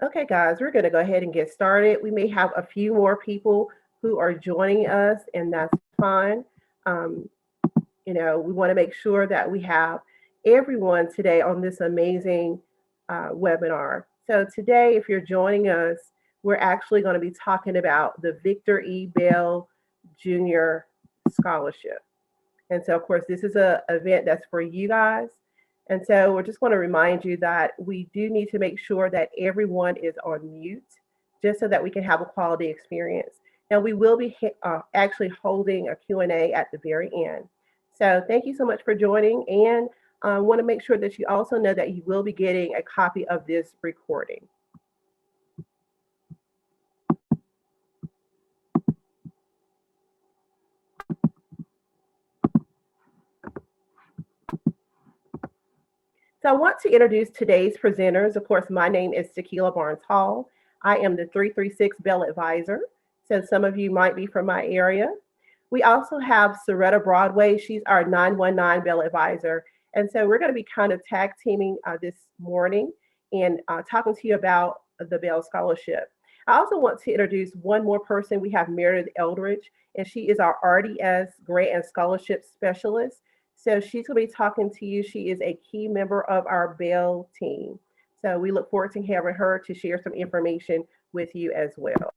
Okay, guys, we're going to go ahead and get started. We may have a few more people who are joining us, and that's fine. Um, we want to make sure that we have everyone today on this amazing webinar. So, today, if you're joining us, we're actually going to be talking about the Victor E. Bell Jr. Scholarship. And so, of course, this is a event that's for you guys. And so we're just going to remind you that we do need to make sure that everyone is on mute just so that we can have a quality experience. Now, we will be actually holding a Q&A at the very end. So thank you so much for joining. And I want to make sure that you also know that you will be getting a copy of this recording. So I want to introduce today's presenters. Of course, my name is Tequila Barnes Hall. I am the 336 Bell Advisor, so some of you might be from my area. We also have Soretta Broadway. She's our 919 Bell Advisor. And so we're going to be kind of tag teaming this morning and talking to you about the Bell Scholarship. I also want to introduce one more person. We have Meredith Eldridge, and she is our RDS Grant and Scholarship Specialist. So she's going to be talking to you. She is a key member of our Bell team. So we look forward to having her to share some information with you as well.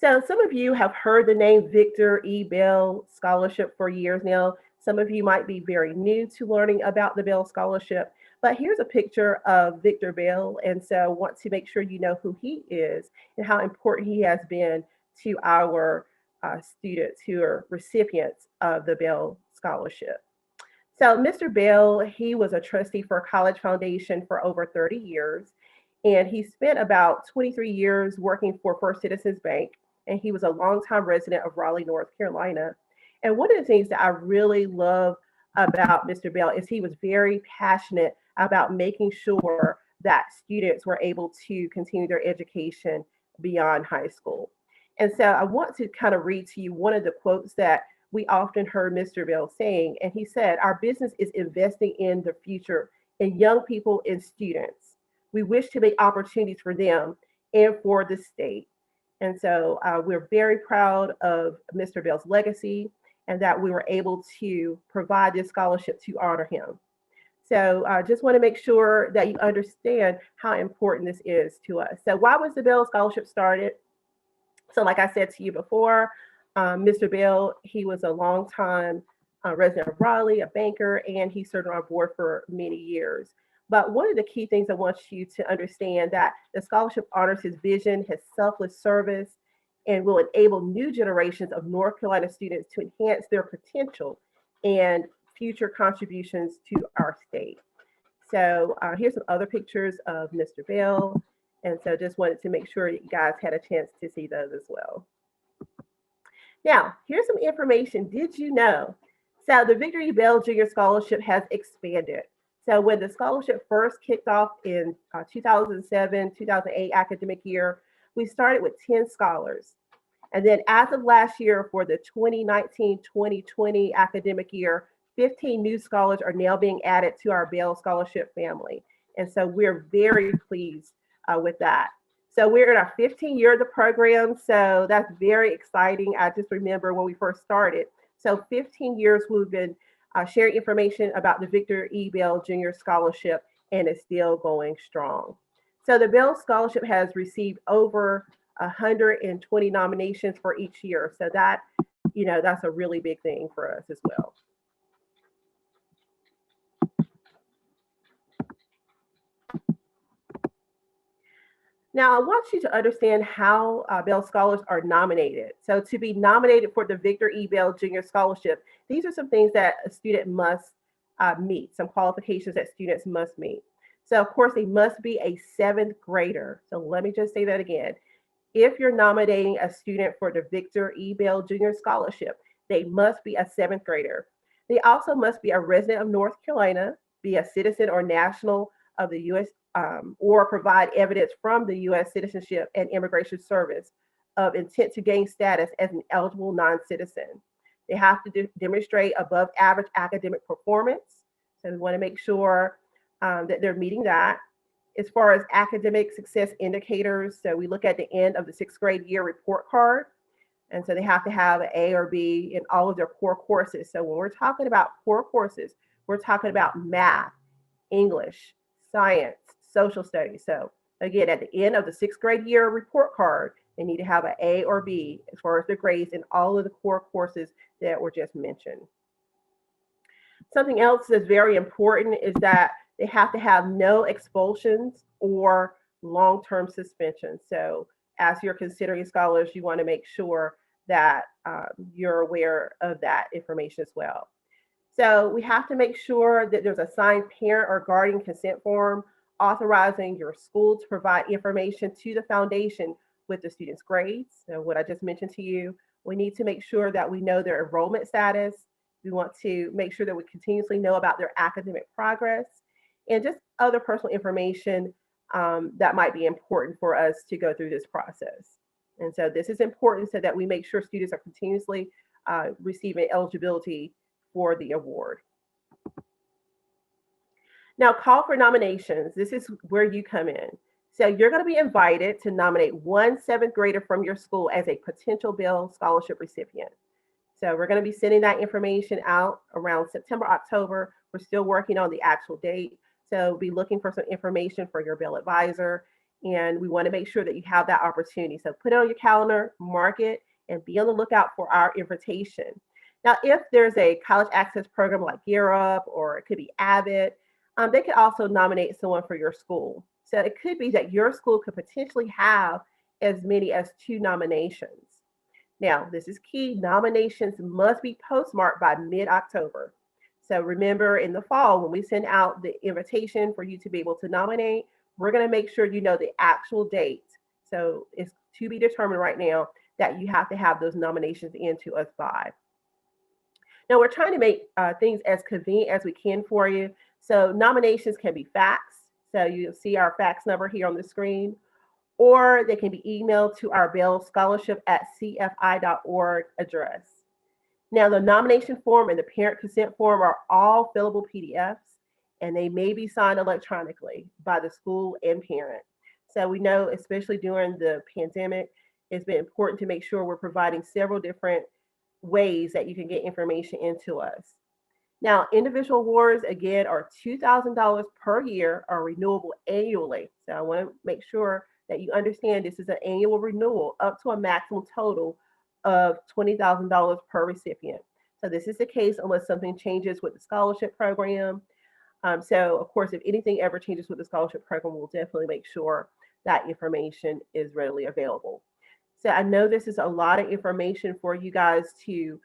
So some of you have heard the name Victor E. Bell Scholarship for years now. Some of you might be very new to learning about the Bell Scholarship, but here's a picture of Victor Bell. And so I want to make sure you know who he is and how important he has been to our students who are recipients of the Bell Scholarship. So Mr. Bell, he was a trustee for College Foundation for over 30 years, and he spent about 23 years working for First Citizens Bank, and he was a longtime resident of Raleigh, North Carolina. And one of the things that I really love about Mr. Bell is he was very passionate about making sure that students were able to continue their education beyond high school. And so I want to kind of read to you one of the quotes that we often heard Mr. Bell saying. And he said, "Our business is investing in the future, in young people and students. We wish to make opportunities for them and for the state." And so we're very proud of Mr. Bell's legacy and that we were able to provide this scholarship to honor him. So I just want to make sure that you understand how important this is to us. So why was the Bell Scholarship started? So like I said to you before, Mr. Bell, he was a longtime resident of Raleigh, a banker, and he served on our board for many years. But one of the key things I want you to understand that the scholarship honors his vision, his selfless service, and will enable new generations of North Carolina students to enhance their potential and future contributions to our state. So here's some other pictures of Mr. Bell. And so just wanted to make sure that you guys had a chance to see those as well. Now, here's some information. Did you know? So the Victor E. Bell Jr. Scholarship has expanded. So when the scholarship first kicked off in 2007, 2008 academic year, we started with 10 scholars. And then as of last year for the 2019-2020 academic year, 15 new scholars are now being added to our Bell Scholarship family. And so we're very pleased with that. So we're in our 15th year of the program. So that's very exciting. I just remember when we first started. So 15 years we've been sharing information about the Victor E. Bell Jr. Scholarship, and it's still going strong. So the Bell Scholarship has received over 120 nominations for each year. So that, that's a really big thing for us as well. Now, I want you to understand how Bell Scholars are nominated. So to be nominated for the Victor E. Bell Jr. Scholarship, these are some things that a student must meet, some qualifications that students must meet. So of course, they must be a 7th grader. So let me just say that again. If you're nominating a student for the Victor E. Bell Jr. Scholarship, they must be a 7th grader. They also must be a resident of North Carolina, be a citizen or national of the U.S., or provide evidence from the U.S. Citizenship and Immigration Service of intent to gain status as an eligible non-citizen. They have to demonstrate above average academic performance. So we want to make sure that they're meeting that. As far as academic success indicators, so we look at the end of the sixth grade year report card. And so they have to have an A or B in all of their core courses. So when we're talking about core courses, we're talking about math, English, science, social studies. So again, at the end of the sixth grade year report card, they need to have an A or B as far as their grades in all of the core courses that were just mentioned. Something else that's very important is that they have to have no expulsions or long-term suspensions. So as you're considering scholars, you want to make sure that you're aware of that information as well. So we have to make sure that there's a signed parent or guardian consent form authorizing your school to provide information to the foundation with the student's grades. So what I just mentioned to you, we need to make sure that we know their enrollment status. We want to make sure that we continuously know about their academic progress and just other personal information that might be important for us to go through this process. And so this is important so that we make sure students are continuously receiving eligibility for the award. Now, call for nominations. This is where you come in. So you're going to be invited to nominate one seventh grader from your school as a potential Bell Scholarship recipient. So we're going to be sending that information out around September, October. We're still working on the actual date. So be looking for some information for your Bell advisor. And we want to make sure that you have that opportunity. So put it on your calendar, mark it, and be on the lookout for our invitation. Now, if there's a college access program like Gear Up, or it could be Avid, they could also nominate someone for your school. So it could be that your school could potentially have as many as 2 nominations. Now, this is key. Nominations must be postmarked by mid-October. So remember, in the fall, when we send out the invitation for you to be able to nominate, we're going to make sure you know the actual date. So it's to be determined right now that you have to have those nominations in to us by. Now, we're trying to make things as convenient as we can for you. So nominations can be faxed. So you'll see our fax number here on the screen, or they can be emailed to our Bell Scholarship at cfi.org address. Now, the nomination form and the parent consent form are all fillable PDFs, and they may be signed electronically by the school and parent. So we know, especially during the pandemic, it's been important to make sure we're providing several different ways that you can get information into us. Now, individual awards, again, are $2,000 per year, are renewable annually. So I want to make sure that you understand this is an annual renewal up to a maximum total of $20,000 per recipient. So this is the case unless something changes with the scholarship program. So of course, if anything ever changes with the scholarship program, we'll definitely make sure that information is readily available. So I know this is a lot of information for you guys to,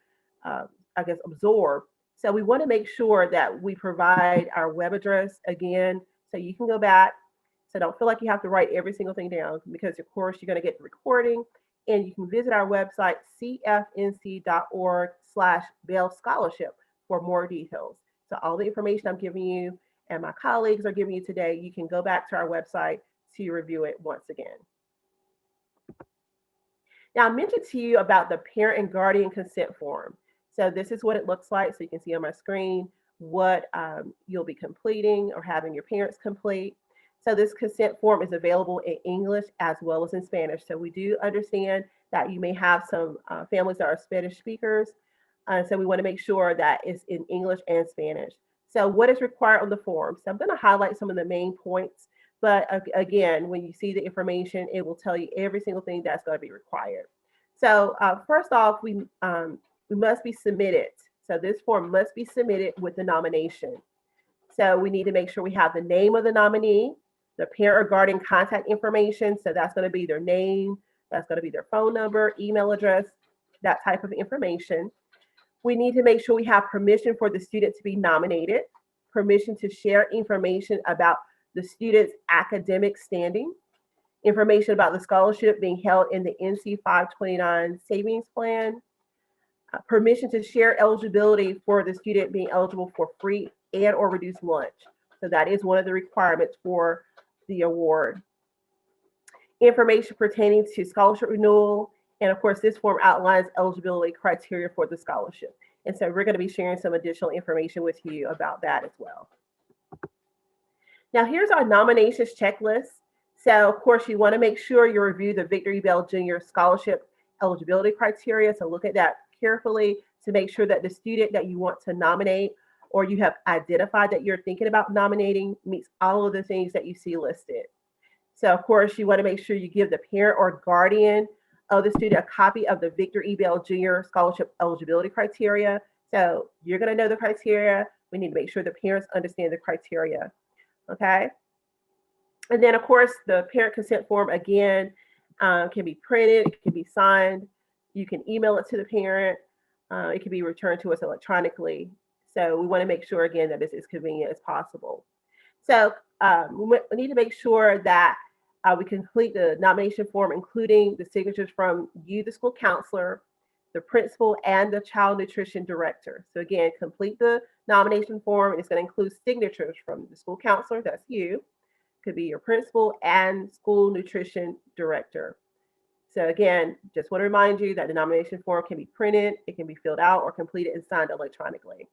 I guess, absorb. So we want to make sure that we provide our web address again, so you can go back. So don't feel like you have to write every single thing down, because of course you're going to get the recording, and you can visit our website, cfnc.org/Bell Scholarship, for more details. So all the information I'm giving you and my colleagues are giving you today, you can go back to our website to review it once again. Now, I mentioned to you about the parent and guardian consent form. So this is what it looks like. So you can see on my screen what you'll be completing or having your parents complete. So this consent form is available in English as well as in Spanish. So we do understand that you may have some families that are Spanish speakers. So we want to make sure that it's in English and Spanish. So what is required on the form? So I'm going to highlight some of the main points. But again, when you see the information, it will tell you every single thing that's going to be required. So first off, we must be submitted. So this form must be submitted with the nomination. So we need to make sure we have the name of the nominee, the parent or guardian contact information. So that's going to be their name, that's going to be their phone number, email address, that type of information. We need to make sure we have permission for the student to be nominated, permission to share information about the student's academic standing, information about the scholarship being held in the NC 529 savings plan, permission to share eligibility for the student being eligible for free and or reduced lunch. So that is one of the requirements for the award. Information pertaining to scholarship renewal. And of course, this form outlines eligibility criteria for the scholarship. And so we're going to be sharing some additional information with you about that as well. Now here's our nominations checklist. So of course you want to make sure you review the Victor E. Bell Jr. Scholarship eligibility criteria. So look at that carefully to make sure that the student that you want to nominate or you have identified that you're thinking about nominating meets all of the things that you see listed. So of course you want to make sure you give the parent or guardian of the student a copy of the Victor E. Bell Jr. Scholarship eligibility criteria. So you're going to know the criteria. We need to make sure the parents understand the criteria. Okay. And then, of course, the parent consent form, again, can be printed, it can be signed. You can email it to the parent. It can be returned to us electronically. So we want to make sure, again, that it's as convenient as possible. So we need to make sure that we complete the nomination form, including the signatures from you, the school counselor, the principal, and the child nutrition director. So again, complete the nomination form. It's going to include signatures from the school counselor, that's you, could be your principal, and school nutrition director. So again, just want to remind you that the nomination form can be printed, it can be filled out or completed and signed electronically.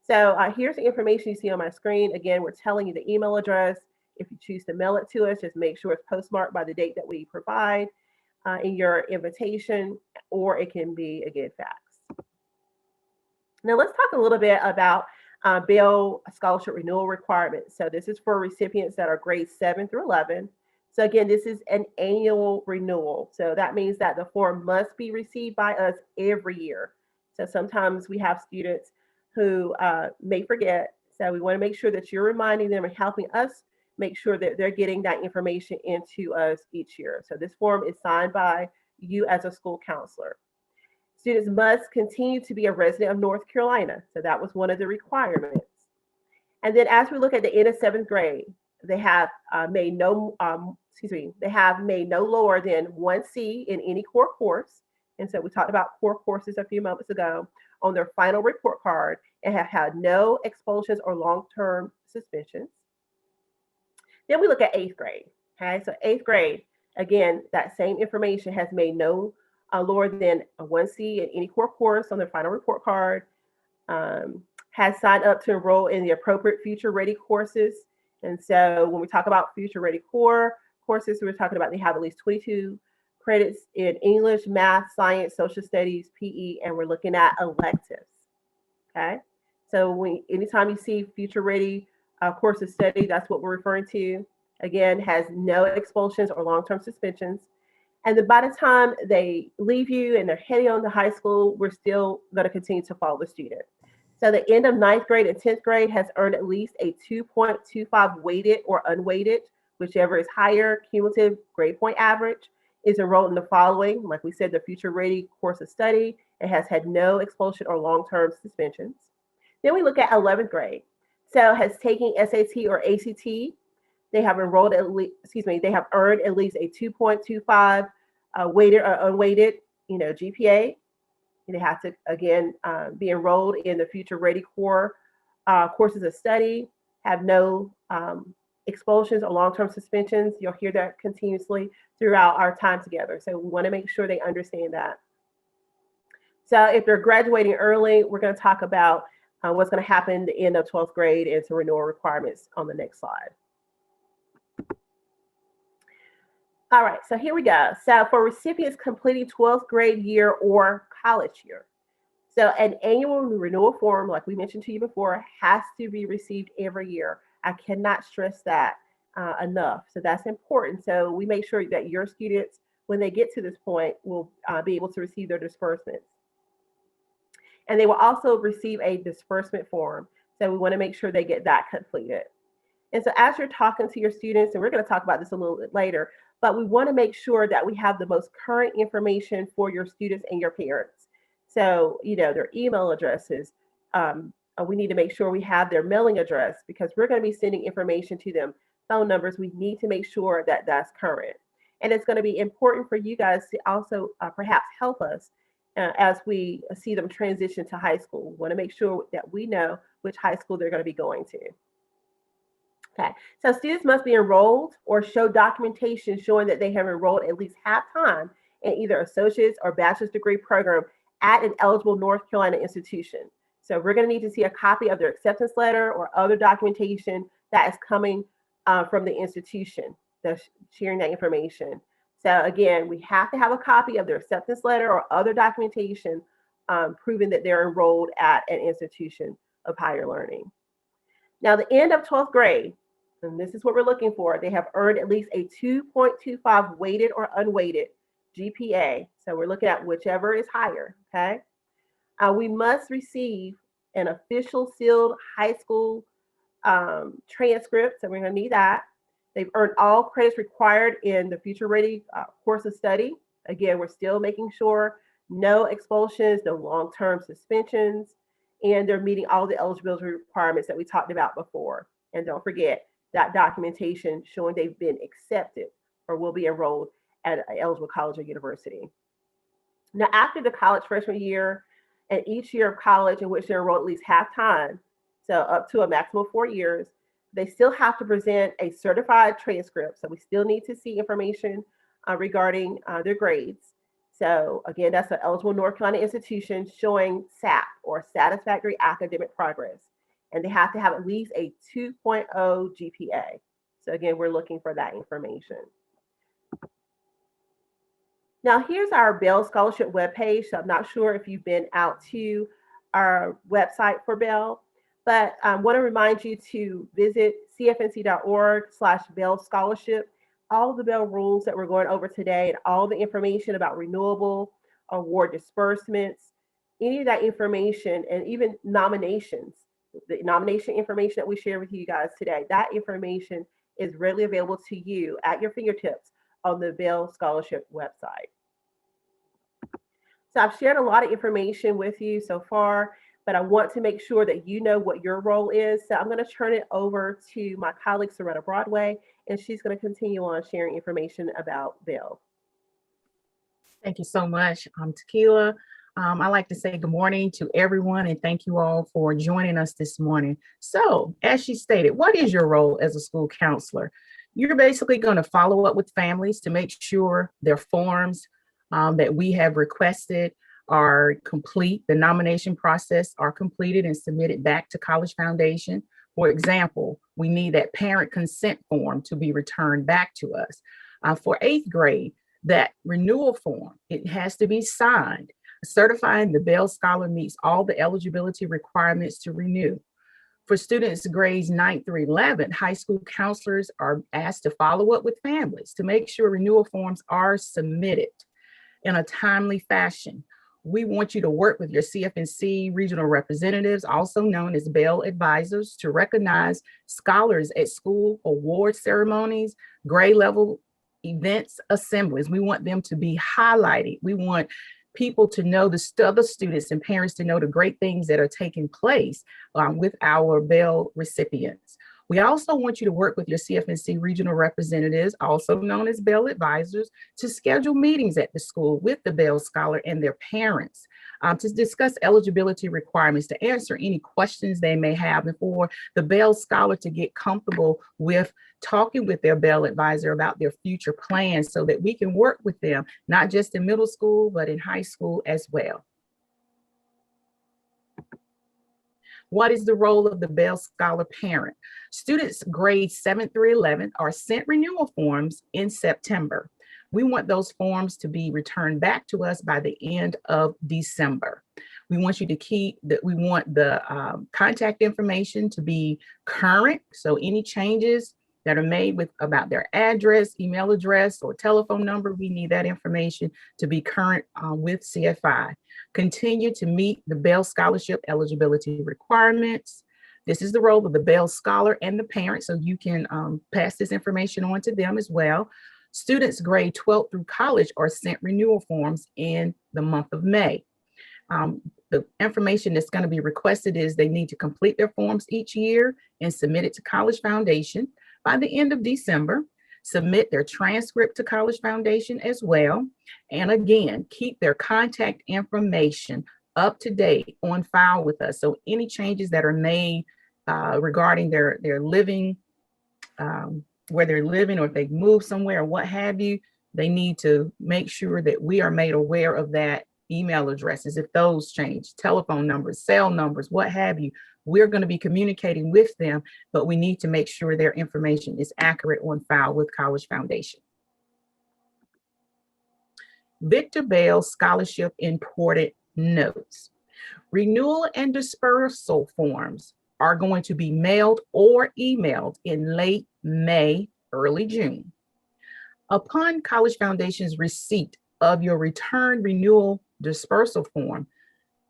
So here's the information you see on my screen. Again, we're telling you the email address. If you choose to mail it to us, just make sure it's postmarked by the date that we provide in your invitation, or it can be, again, faxed. Now let's talk a little bit about Bell Scholarship Renewal requirements. So this is for recipients that are grades 7 through 11. So again, this is an annual renewal. So that means that the form must be received by us every year. So sometimes we have students who may forget. So we want to make sure that you're reminding them and helping us make sure that they're getting that information into us each year. So this form is signed by you as a school counselor. Students must continue to be a resident of North Carolina. So that was one of the requirements. And then as we look at the end of 7th grade, they have made no lower than 1C in any core course. And so we talked about core courses a few moments ago on their final report card and have had no expulsions or long-term suspensions. Then we look at 8th grade. Okay, so 8th grade, again, that same information has made no lower than a 1C in any core course on their final report card, has signed up to enroll in the appropriate future ready courses. And so when we talk about future ready core courses, we're talking about they have at least 22 credits in English, math, science, social studies, PE, and we're looking at electives. Okay, so anytime you see future ready course of study, that's what we're referring to. Again, has no expulsions or long-term suspensions. And then by the time they leave you and they're heading on to high school, we're still going to continue to follow the student. So the end of 9th grade and 10th grade has earned at least a 2.25 weighted or unweighted, whichever is higher, cumulative grade point average, is enrolled in the following, like we said, the future ready course of study. It has had no expulsion or long-term suspensions. Then we look at 11th grade. So has taken SAT or ACT. They have enrolled they have earned at least a 2.25 weighted or unweighted, GPA. They have to, again, be enrolled in the future ready core courses of study, have no expulsions or long-term suspensions. You'll hear that continuously throughout our time together. So we want to make sure they understand that. So if they're graduating early, we're going to talk about what's going to happen at the end of 12th grade and some renewal requirements on the next slide. All right, so here we go. So for recipients completing 12th grade year or college year, so an annual renewal form, like we mentioned to you before, has to be received every year. I cannot stress that enough. So that's important. So we make sure that your students, when they get to this point, will be able to receive their disbursements. And they will also receive a disbursement form. So we want to make sure they get that completed. And so as you're talking to your students, and we're going to talk about this a little bit later, but we want to make sure that we have the most current information for your students and your parents. So, their email addresses. We need to make sure we have their mailing address because we're going to be sending information to them. Phone numbers, we need to make sure that that's current. And it's going to be important for you guys to also perhaps help us as we see them transition to high school. We want to make sure that we know which high school they're going to be going to. Okay, so students must be enrolled or show documentation showing that they have enrolled at least half-time in either associate's or bachelor's degree program at an eligible North Carolina institution. So we're going to need to see a copy of their acceptance letter or other documentation that is coming from the institution that's sharing that information. So again, we have to have a copy of their acceptance letter or other documentation proving that they're enrolled at an institution of higher learning. Now, the end of 12th grade, and this is what we're looking for, they have earned at least a 2.25 weighted or unweighted GPA. So we're looking at whichever is higher, okay? We must receive an official sealed high school transcript, so we're going to need that. They've earned all credits required in the Future Ready course of study. Again, we're still making sure no expulsions, no long-term suspensions, and they're meeting all the eligibility requirements that we talked about before. And don't forget that documentation showing they've been accepted or will be enrolled at an eligible college or university. Now, after the college freshman year and each year of college in which they're enrolled at least half time, so up to a maximum of 4 years, they still have to present a certified transcript. So we still need to see information regarding their grades. So again, that's an eligible North Carolina institution showing SAP or satisfactory academic progress. And they have to have at least a 2.0 GPA. So again, we're looking for that information. Now here's our Bell Scholarship webpage. So I'm not sure if you've been out to our website for Bell, but I want to remind you to visit cfnc.org/Bell Scholarship. All the Bell rules that we're going over today and all the information about renewable award disbursements, any of that information, and even nominations, the nomination information that we share with you guys today, that information is readily available to you at your fingertips on the Bell Scholarship website. So I've shared a lot of information with you so far, but I want to make sure that you know what your role is. So I'm going to turn it over to my colleague, Soretta Broadway, and she's going to continue on sharing information about Bell. Thank you so much, Tequila. I'd like to say good morning to everyone and thank you all for joining us this morning. So, as she stated, what is your role as a school counselor? You're basically going to follow up with families to make sure their forms that we have requested are complete. The nomination process are completed and submitted back to College Foundation. For example, we need that parent consent form to be returned back to us. For 8th grade, that renewal form, it has to be signed, certifying the Bell Scholar meets all the eligibility requirements to renew. For students grades 9 through 11, high school counselors are asked to follow up with families to make sure renewal forms are submitted in a timely fashion. We want you to work with your CFNC regional representatives, also known as Bell advisors, to recognize scholars at school award ceremonies, grade level events, assemblies. We want them to be highlighted. We want people to know, the other students and parents to know the great things that are taking place with our Bell recipients. We also want you to work with your CFNC regional representatives, also known as Bell advisors, to schedule meetings at the school with the Bell Scholar and their parents to discuss eligibility requirements, to answer any questions they may have, and for the Bell Scholar to get comfortable with talking with their Bell advisor about their future plans so that we can work with them, not just in middle school, but in high school as well. What is the role of the Bell Scholar parent? Students grades 7 through 11 are sent renewal forms in September. We want those forms to be returned back to us by the end of December. We want you to keep that. We want the contact information to be current. So any changes that are made with about their address, email address, or telephone number, we need that information to be current with CFI. Continue to meet the Bell Scholarship eligibility requirements. This is the role of the Bell Scholar and the parent, so you can pass this information on to them as well. Students grade 12 through college are sent renewal forms in the month of May. The information that's going to be requested is they need to complete their forms each year and submit it to College Foundation by the end of December. Submit their transcript to College Foundation as well. And again, keep their contact information up to date on file with us. So any changes that are made regarding their living, where they're living, or if they've moved somewhere or what have you, they need to make sure that we are made aware of that. Email addresses, if those change, telephone numbers, cell numbers, what have you, We're going to be communicating with them, but we need to make sure their information is accurate on file with College Foundation. Victor Bell Scholarship Important Notes. Renewal and dispersal forms are going to be mailed or emailed in late May, early June. Upon College Foundation's receipt of your return renewal dispersal form,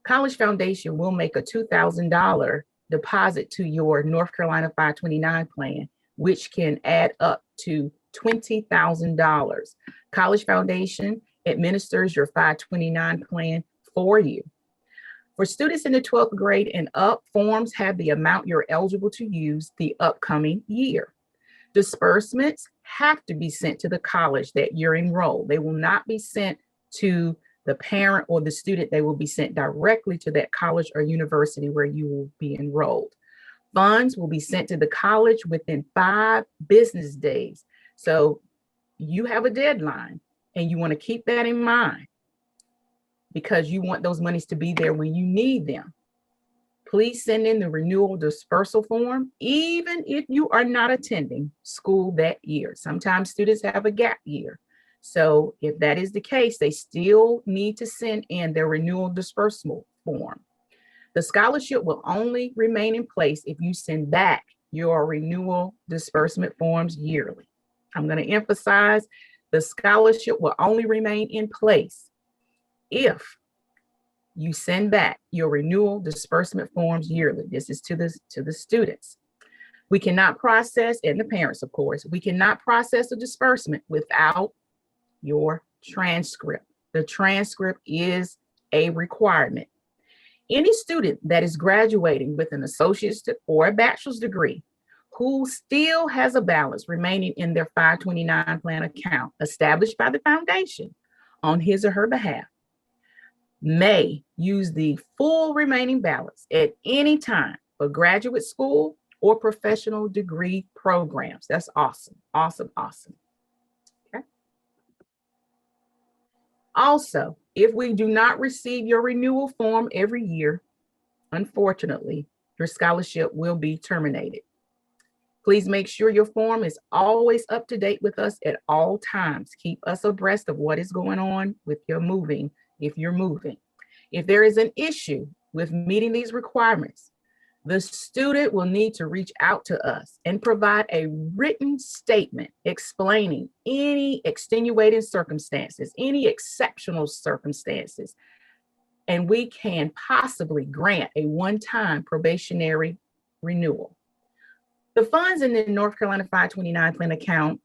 College Foundation will make a $2,000 deposit to your North Carolina 529 plan, which can add up to $20,000. College Foundation administers your 529 plan for you. For students in the 12th grade and up, forms have the amount you're eligible to use the upcoming year. Disbursements have to be sent to the college that you're enrolled. They will not be sent to the parent or the student. They will be sent directly to that college or university where you will be enrolled. Funds will be sent to the college within 5 business days. So you have a deadline and you want to keep that in mind because you want those monies to be there when you need them. Please send in the renewal dispersal form, even if you are not attending school that year. Sometimes students have a gap year. So if that is the case, they still need to send in their renewal dispersal form. The scholarship will only remain in place if you send back your renewal disbursement forms yearly. I'm going to emphasize the scholarship will only remain in place if you send back your renewal disbursement forms yearly. This is to the students. We cannot process, and the parents, of course, we cannot process a disbursement without your transcript. The transcript is a requirement. Any student that is graduating with an associate's or a bachelor's degree who still has a balance remaining in their 529 plan account established by the foundation on his or her behalf may use the full remaining balance at any time for graduate school or professional degree programs. That's awesome, awesome, awesome. Okay. Also, if we do not receive your renewal form every year, unfortunately, your scholarship will be terminated. Please make sure your form is always up to date with us at all times. Keep us abreast of what is going on with your moving if you're moving. If there is an issue with meeting these requirements, the student will need to reach out to us and provide a written statement explaining any extenuating circumstances, any exceptional circumstances, and we can possibly grant a one-time probationary renewal. The funds in the North Carolina 529 plan account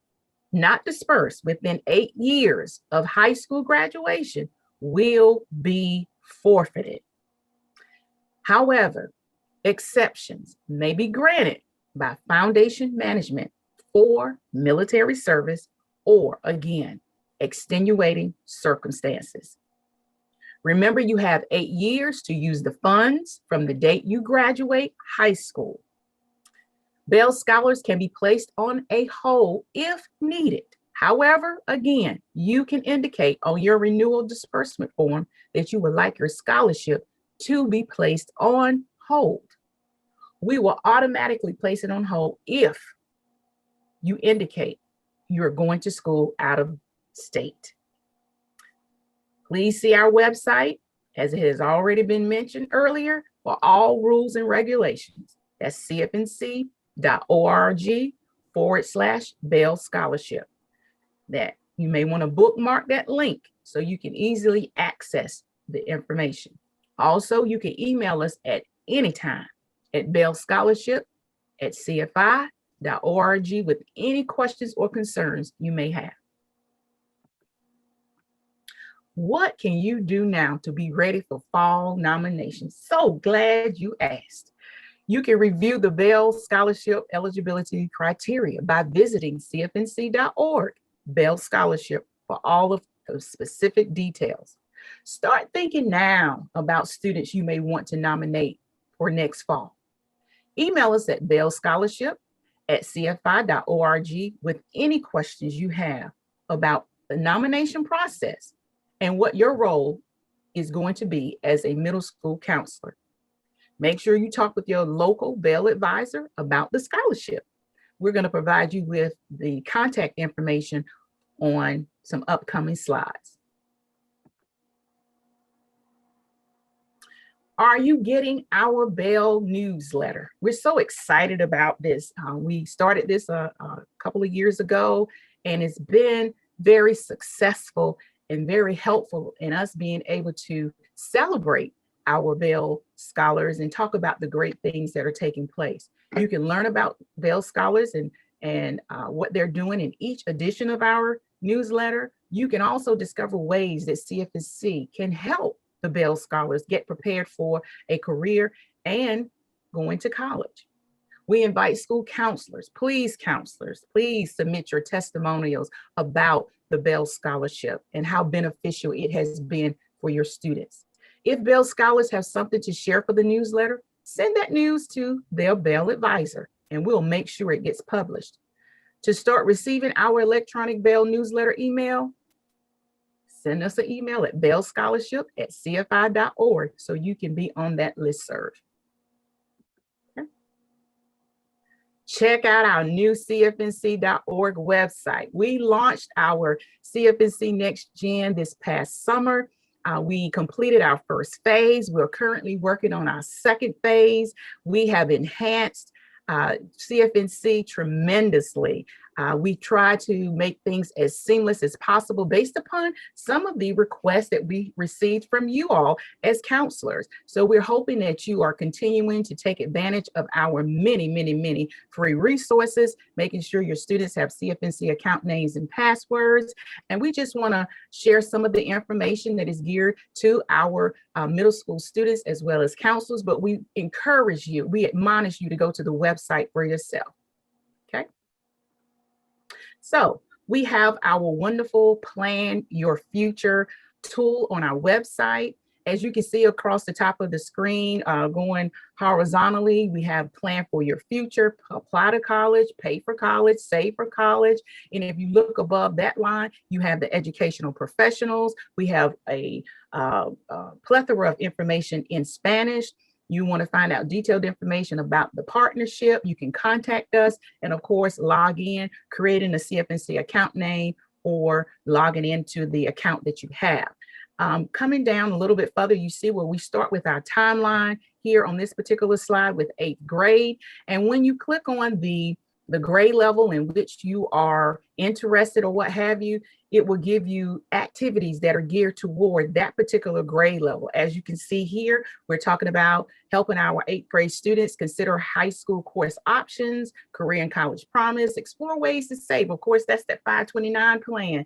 not dispersed within 8 years of high school graduation will be forfeited. However, exceptions may be granted by foundation management for military service or, again, extenuating circumstances. Remember, you have 8 years to use the funds from the date you graduate high school. Bell Scholars can be placed on a hold if needed. However, again, you can indicate on your renewal disbursement form that you would like your scholarship to be placed on hold. We will automatically place it on hold if you indicate you're going to school out of state. Please see our website, as it has already been mentioned earlier, for all rules and regulations. That's cfnc.org/Bell Scholarship. That you may want to bookmark that link so you can easily access the information. Also, you can email us at any time at bellscholarship@cfi.org with any questions or concerns you may have. What can you do now to be ready for fall nominations? So glad you asked. You can review the Bell Scholarship eligibility criteria by visiting cfnc.org, Bell Scholarship, for all of the specific details. Start thinking now about students you may want to nominate for next fall. Email us at bellscholarship@cfi.org with any questions you have about the nomination process and what your role is going to be as a middle school counselor. Make sure you talk with your local Bell advisor about the scholarship. We're going to provide you with the contact information on some upcoming slides. Are you getting our Bell newsletter? We're so excited about this. We started this a couple of years ago, and it's been very successful and very helpful in us being able to celebrate our Bell scholars and talk about the great things that are taking place. You can learn about Bell scholars and what they're doing in each edition of our newsletter. You can also discover ways that CFNC can help the Bell scholars get prepared for a career and going to college. We invite school counselors, please submit your testimonials about the Bell Scholarship and how beneficial it has been for your students. If Bell scholars have something to share for the newsletter, send that news to their Bell advisor and we'll make sure it gets published. To start receiving our electronic Bell newsletter email, send us an email at bellscholarship@cfi.org so you can be on that listserv. Okay. Check out our new CFNC.org website. We launched our CFNC Next Gen this past summer. We completed our first phase. We're currently working on our second phase. We have enhanced CFNC tremendously. We try to make things as seamless as possible based upon some of the requests that we received from you all as counselors. So we're hoping that you are continuing to take advantage of our many free resources, making sure your students have CFNC account names and passwords. And we just want to share some of the information that is geared to our middle school students as well as counselors, but we encourage you, we admonish you to go to the website for yourself. Okay. So we have our wonderful Plan Your Future tool on our website. As you can see across the top of the screen, going horizontally, we have Plan for Your Future, Apply to College, Pay for College, Save for College. And if you look above that line, you have the educational professionals. We have a plethora of information in Spanish. You want to find out detailed information about the partnership, you can contact us and of course, log in, creating a CFNC account name or logging into the account that you have. Coming down a little bit further, you see where we start with our timeline here on this particular slide with 8th grade. And when you click on the grade level in which you are interested or what have you, it will give you activities that are geared toward that particular grade level. As you can see here, we're talking about helping our 8th grade students consider high school course options, career and college promise, explore ways to save. Of course, that's that 529 plan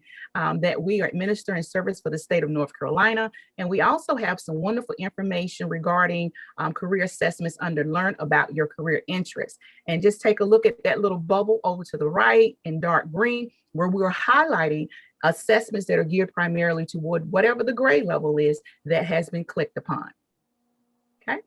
that we are administering service for the state of North Carolina. And we also have some wonderful information regarding career assessments under Learn About Your Career Interests. And just take a look at that little bubble over to the right in dark green, where we're highlighting assessments that are geared primarily toward whatever the grade level is that has been clicked upon. Okay.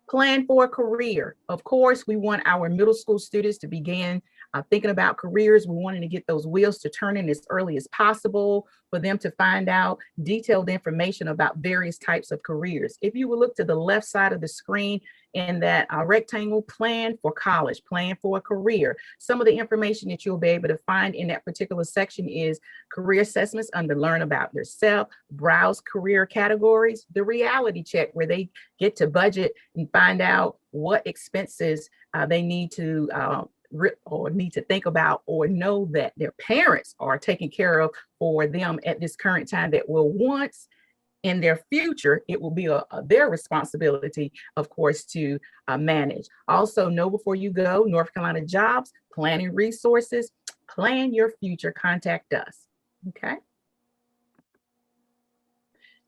Plan for a career. Of course, we want our middle school students to begin thinking about careers. We wanted to get those wheels to turning as early as possible for them to find out detailed information about various types of careers. If you will look to the left side of the screen in that rectangle, Plan for College, Plan for a Career, some of the information that you'll be able to find in that particular section is career assessments under Learn About Yourself, browse career categories, the reality check where they get to budget and find out what expenses they need to think about or know that their parents are taking care of for them at this current time that will once in their future, it will be their responsibility, of course, to manage. Also, know before you go, North Carolina Jobs, Planning Resources, Plan Your Future, contact us, okay?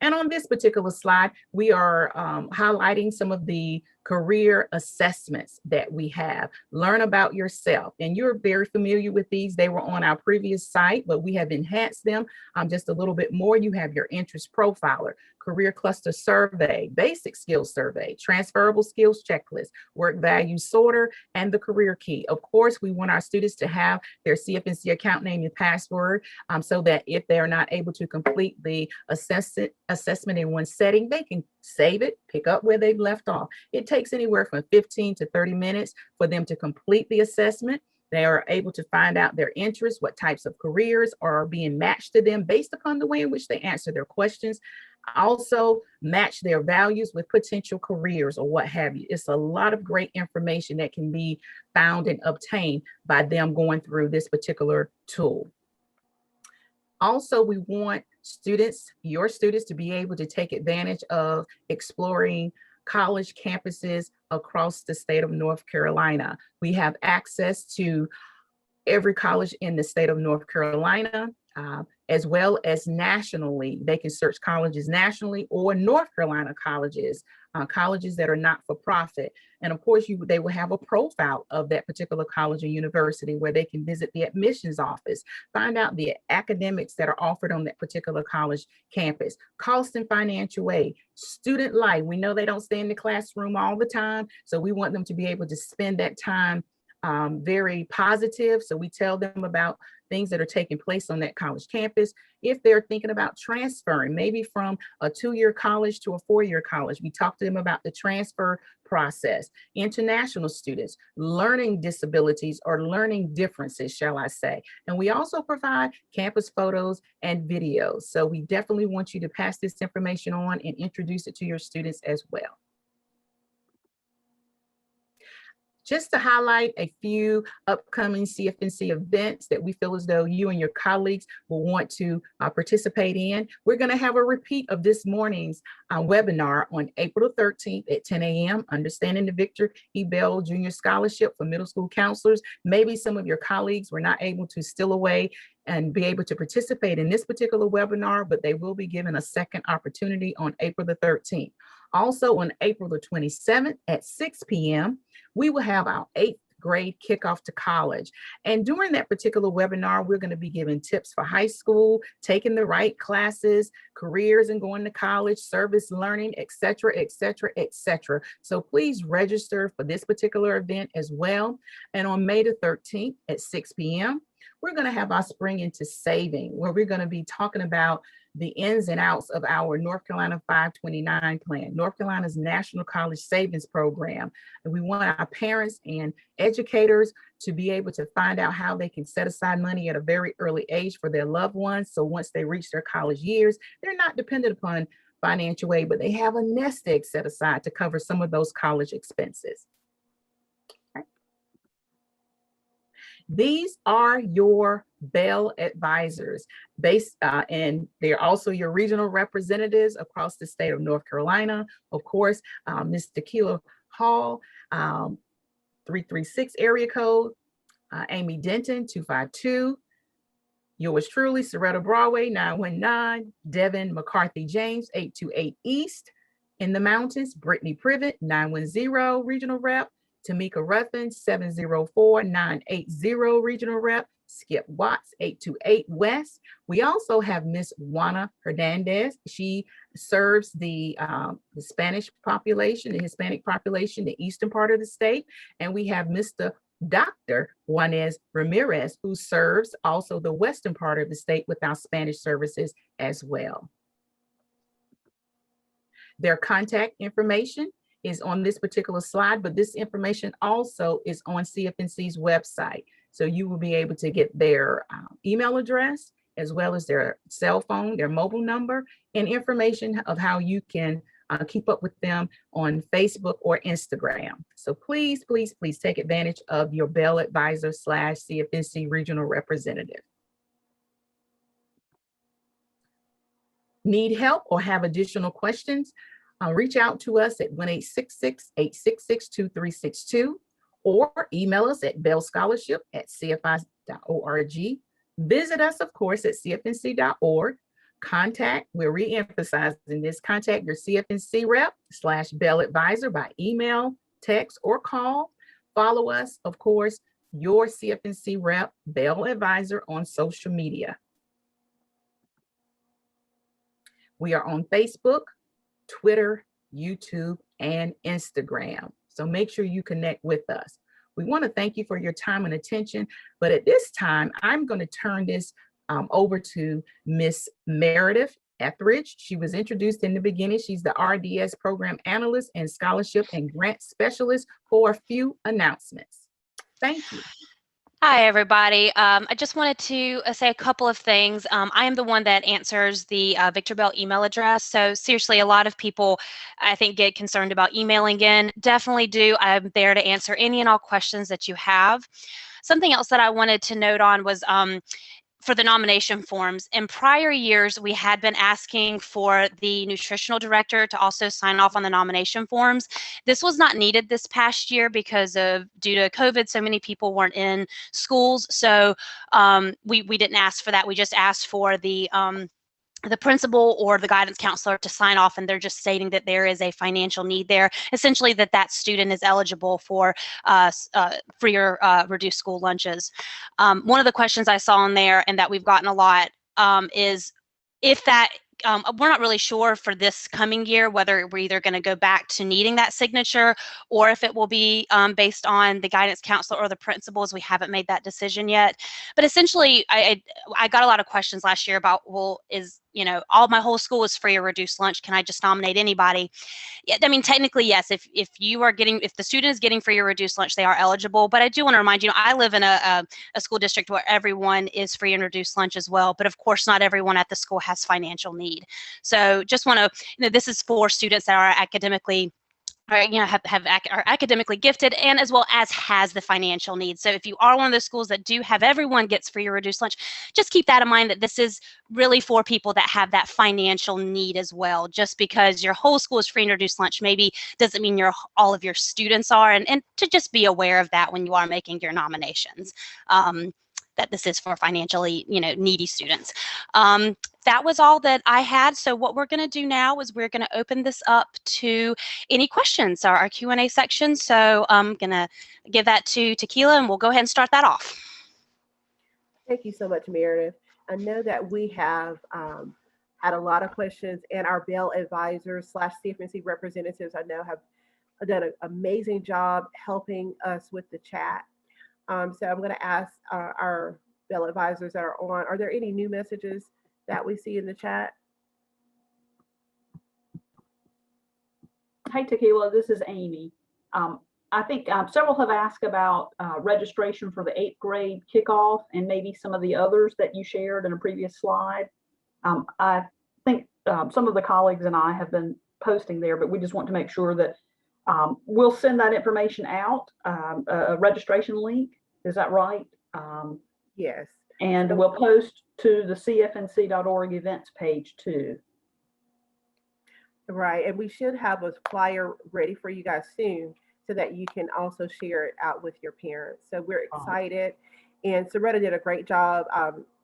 And on this particular slide, we are highlighting some of the career assessments that we have. Learn About Yourself, and you're very familiar with these. They were on our previous site, but we have enhanced them just a little bit more. You have your interest profiler, career cluster survey, basic skills survey, transferable skills checklist, work value sorter, and the career key. Of course, we want our students to have their CFNC account name and password so that if they're not able to complete the assessment in one setting, they can save it, pick up where they've left off. It takes anywhere from 15 to 30 minutes for them to complete the assessment. They are able to find out their interests, what types of careers are being matched to them based upon the way in which they answer their questions. Also match their values with potential careers or what have you. It's a lot of great information that can be found and obtained by them going through this particular tool. Also, we want students, your students, to be able to take advantage of exploring college campuses across the state of North Carolina. We have access to every college in the state of North Carolina, as well as nationally. They can search colleges nationally or North Carolina colleges, colleges that are not for profit. And of course, they will have a profile of that particular college or university where they can visit the admissions office, find out the academics that are offered on that particular college campus, cost and financial aid, student life. We know they don't stay in the classroom all the time, so we want them to be able to spend that time very positive. So we tell them about things that are taking place on that college campus. If they're thinking about transferring, maybe from a 2-year college to a 4-year college, we talk to them about the transfer process. International students, learning disabilities or learning differences, shall I say. And we also provide campus photos and videos. So we definitely want you to pass this information on and introduce it to your students as well. Just to highlight a few upcoming CFNC events that we feel as though you and your colleagues will want to participate in. We're going to have a repeat of this morning's webinar on April 13th at 10 a.m., Understanding the Victor E. Bell Junior Scholarship for Middle School Counselors. Maybe some of your colleagues were not able to steal away and be able to participate in this particular webinar, but they will be given a second opportunity on April the 13th. Also on April the 27th at 6 p.m., we will have our 8th grade kickoff to college. And during that particular webinar, we're going to be giving tips for high school, taking the right classes, careers and going to college, service learning, et cetera, et cetera, et cetera. So please register for this particular event as well. And on May the 13th at 6 p.m., we're going to have our Spring into Saving, where we're going to be talking about the ins and outs of our North Carolina 529 plan, North Carolina's National College Savings Program. And we want our parents and educators to be able to find out how they can set aside money at a very early age for their loved ones. So once they reach their college years, they're not dependent upon financial aid, but they have a nest egg set aside to cover some of those college expenses. These are your Bell advisors and they're also your regional representatives across the state of North Carolina. Of course, Ms. Tequila Hall, 336 area code, Amy Denton, 252. Yours truly, Soretta Broadway, 919, Devin McCarthy James, 828 East in the mountains, Brittany Privet, 910 regional rep, Tamika Ruffin, 704-980 regional rep, Skip Watts, 828 West. We also have Miss Juana Hernandez. She serves the Spanish population, the Hispanic population, the eastern part of the state. And we have Mr. Dr. Juanez Ramirez, who serves also the western part of the state with our Spanish services as well. Their contact information is on this particular slide, but this information also is on CFNC's website. So you will be able to get their email address, as well as their cell phone, their mobile number, and information of how you can keep up with them on Facebook or Instagram. So please, please, please take advantage of your Bell Advisor / CFNC regional representative. Need help or have additional questions? Reach out to us at 1-866-866-2362 or email us at bellscholarship@cfi.org. Visit us, of course, at cfnc.org. Contact, we're re-emphasizing this, contact your CFNC rep / Bell advisor by email, text, or call. Follow us, of course, your CFNC rep, Bell advisor on social media. We are on Facebook, Twitter, YouTube, and Instagram. So make sure you connect with us. We want to thank you for your time and attention, but at this time, I'm going to turn this over to Miss Meredith Etheridge. She was introduced in the beginning. She's the RDS Program Analyst and Scholarship and Grant Specialist for a few announcements. Thank you. Hi, everybody. I just wanted to say a couple of things. I am the one that answers the Victor Bell email address. So seriously, a lot of people, I think, get concerned about emailing in. Definitely do. I'm there to answer any and all questions that you have. Something else that I wanted to note on was for the nomination forms. In prior years, we had been asking for the nutritional director to also sign off on the nomination forms. This was not needed this past year because of due to COVID, so many people weren't in schools. So we didn't ask for that. We just asked for the principal or the guidance counselor to sign off, and they're just stating that there is a financial need there, essentially that student is eligible for free or reduced school lunches. One of the questions I saw in there and that we've gotten a lot is if that we're not really sure for this coming year whether we're either going to go back to needing that signature or if it will be based on the guidance counselor or the principals. We haven't made that decision yet. But essentially, I got a lot of questions last year about, well, is, all my whole school is free or reduced lunch. Can I just nominate anybody? Yeah, I mean, technically, yes. If the student is getting free or reduced lunch, they are eligible. But I do want to remind you, I live in a school district where everyone is free and reduced lunch as well. But of course, not everyone at the school has financial need. So just want to, this is for students that are academically are academically gifted and as well as has the financial needs. So if you are one of those schools that do have everyone gets free or reduced lunch, just keep that in mind that this is really for people that have that financial need as well. Just because your whole school is free and reduced lunch maybe doesn't mean all of your students are, and to just be aware of that when you are making your nominations. That this is for financially, needy students. That was all that I had. So what we're going to do now is we're going to open this up to any questions, our Q&A section. So I'm going to give that to Tequila, and we'll go ahead and start that off. Thank you so much, Meredith. I know that we have had a lot of questions, and our Bell advisors / CFNC representatives I know have done an amazing job helping us with the chat. So I'm going to ask our Bell advisors that are on, are there any new messages that we see in the chat? Hey, Tequila, this is Amy. I think several have asked about registration for the 8th grade kickoff and maybe some of the others that you shared in a previous slide. I think some of the colleagues and I have been posting there, but we just want to make sure that we'll send that information out, a registration link. Is that right? Yes. And we'll post to the CFNC.org events page too. Right. And we should have a flyer ready for you guys soon so that you can also share it out with your parents. So we're excited. And Soretta did a great job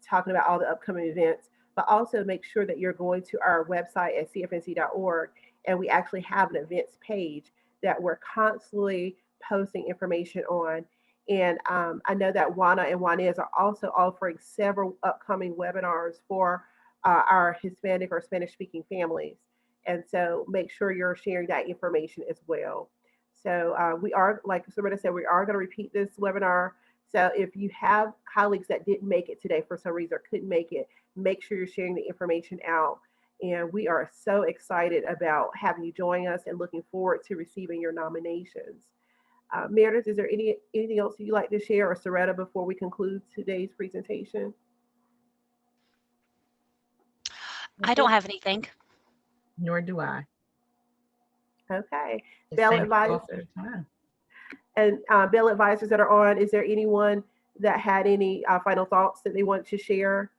talking about all the upcoming events, but also make sure that you're going to our website at CFNC.org. And we actually have an events page that we're constantly posting information on. And I know that Juana and Juanez are also offering several upcoming webinars for our Hispanic or Spanish speaking families. And so make sure you're sharing that information as well. So we are, like Soretta said, we are going to repeat this webinar. So if you have colleagues that didn't make it today for some reason or couldn't make it, make sure you're sharing the information out. And we are so excited about having you join us and looking forward to receiving your nominations. Meredith, is there anything else you'd like to share, or Soretta, before we conclude today's presentation? I don't have anything. Nor do I. Okay. Just Bell thank you all advisors for your time. and Bell advisors that are on, is there anyone that had any final thoughts that they want to share?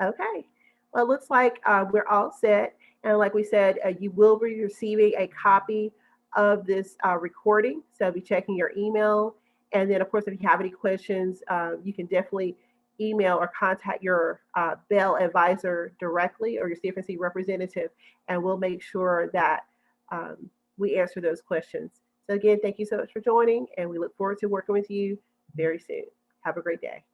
Okay. Well, it looks like we're all set. And like we said, you will be receiving a copy of this recording. So be checking your email. And then, of course, if you have any questions, you can definitely email or contact your Bell advisor directly or your CFNC representative, and we'll make sure that we answer those questions. So again, thank you so much for joining, and we look forward to working with you very soon. Have a great day.